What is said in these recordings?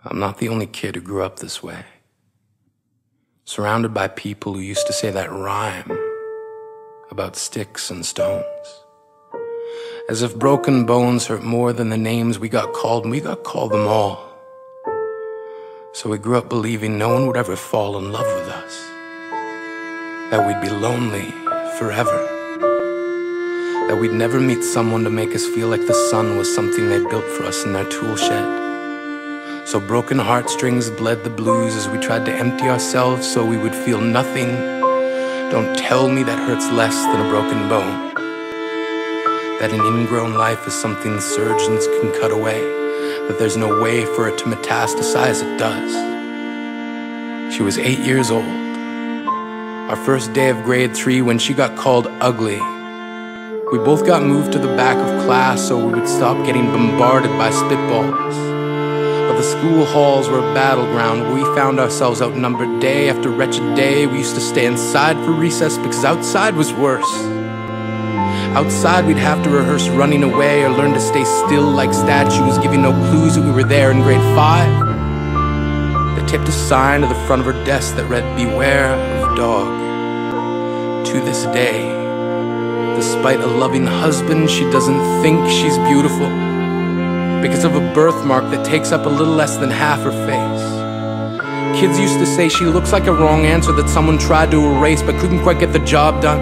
I'm not the only kid who grew up this way. Surrounded by people who used to say that rhyme about sticks and stones. As if broken bones hurt more than the names we got called, and we got called them all. So we grew up believing no one would ever fall in love with us. That we'd be lonely forever. That we'd never meet someone to make us feel like the sun was something they built for us in their tool shed. So broken heartstrings bled the blues as we tried to empty ourselves so we would feel nothing. Don't tell me that hurts less than a broken bone. That an ingrown life is something surgeons can cut away. That there's no way for it to metastasize, it does. She was 8 years old. Our first day of grade 3 when she got called ugly. We both got moved to the back of class so we would stop getting bombarded by spitballs. But the school halls were a battleground where we found ourselves outnumbered day after wretched day. We used to stay inside for recess because outside was worse. Outside we'd have to rehearse running away or learn to stay still like statues, giving no clues that we were there in grade 5. They taped a sign to the front of her desk that read, "Beware of dog." To this day, despite a loving husband, she doesn't think she's beautiful because of a birthmark that takes up a little less than half her face. Kids used to say she looks like a wrong answer that someone tried to erase but couldn't quite get the job done.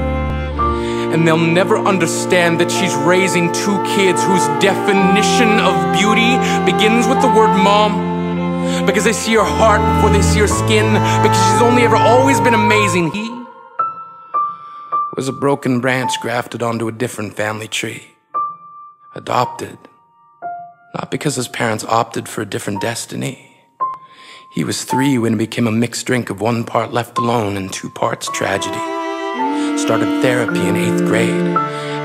And they'll never understand that she's raising 2 kids whose definition of beauty begins with the word mom. Because they see her heart before they see her skin. Because she's only ever always been amazing. He was a broken branch grafted onto a different family tree. Adopted. Not because his parents opted for a different destiny. He was 3 when it became a mixed drink of 1 part left alone and 2 parts tragedy. Started therapy in 8th grade.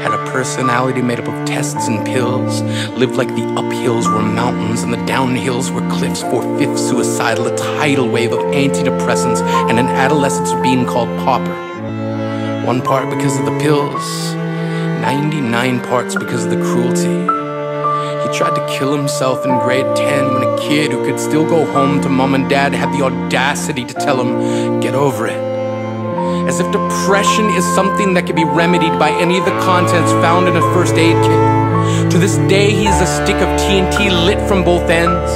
Had a personality made up of tests and pills. Lived like the uphills were mountains and the downhills were cliffs. 4/5 suicidal, a tidal wave of antidepressants, and an adolescence being called pauper. 1 part because of the pills, 99 parts because of the cruelty. He tried to kill himself in grade 10 when a kid who could still go home to mom and dad had the audacity to tell him, "Get over it." As if depression is something that can be remedied by any of the contents found in a first aid kit. To this day, he is a stick of TNT lit from both ends.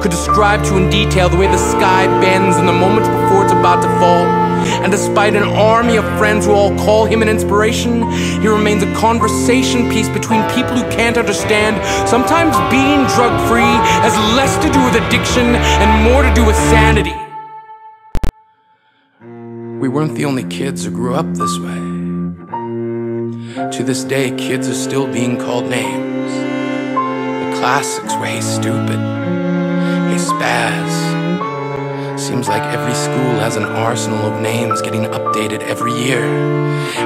Could describe to in detail the way the sky bends in the moments before it's about to fall. And despite an army of friends who all call him an inspiration, he remains a conversation piece between people who can't understand. Sometimes being drug-free has less to do with addiction and more to do with sanity. We weren't the only kids who grew up this way. To this day, kids are still being called names. The classics were, "Hey stupid," "Hey spaz." Seems like every school has an arsenal of names getting updated every year.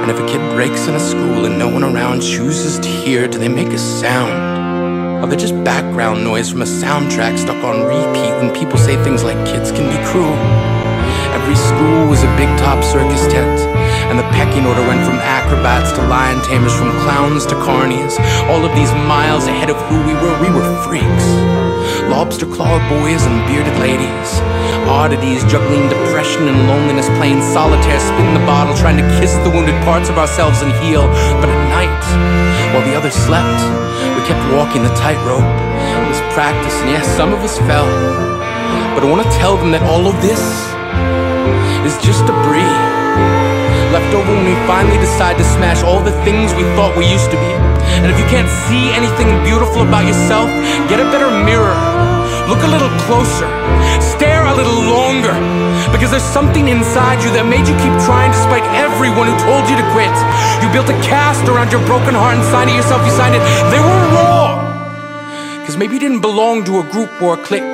And if a kid breaks in a school and no one around chooses to hear, do they make a sound? Or they're just background noise from a soundtrack stuck on repeat when people say things like kids can be cruel? Every school was a big top circus tent, and the pecking order went from acrobats to lion tamers, from clowns to carnies. All of these miles ahead of who we were freaks. Lobster claw boys and bearded ladies. Oddities juggling depression and loneliness, playing solitaire, spin the bottle, trying to kiss the wounded parts of ourselves and heal. But at night, while the others slept, we kept walking the tightrope. It was practice, and yes, some of us fell. But I want to tell them that all of this is just debris left over when we finally decide to smash all the things we thought we used to be. And if you can't see anything beautiful about yourself, get a better mirror. Look a little closer. Stare a little longer. Because there's something inside you that made you keep trying despite everyone who told you to quit. You built a cast around your broken heart and signed it yourself. You signed it. They were wrong. Because maybe you didn't belong to a group or a clique.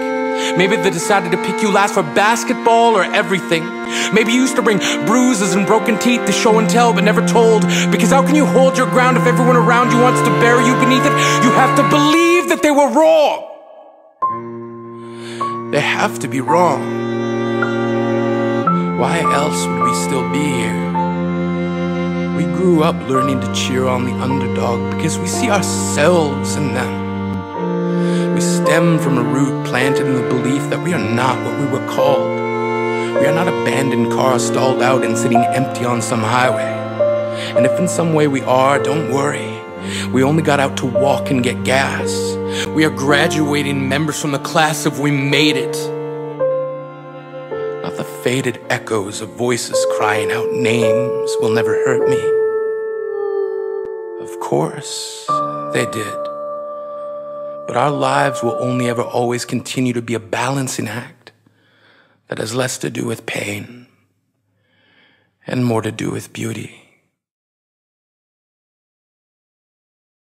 Maybe they decided to pick you last for basketball or everything. Maybe you used to bring bruises and broken teeth to show and tell but never told. Because how can you hold your ground if everyone around you wants to bury you beneath it? You have to believe that they were wrong. They have to be wrong. Why else would we still be here? We grew up learning to cheer on the underdog because we see ourselves in them. We stay stem from a root planted in the belief that we are not what we were called. We are not abandoned cars stalled out and sitting empty on some highway. And if in some way we are, don't worry. We only got out to walk and get gas. We are graduating members from the class of We Made It. Not the faded echoes of voices crying out names will never hurt me. Of course, they did. But our lives will only ever always continue to be a balancing act that has less to do with pain and more to do with beauty.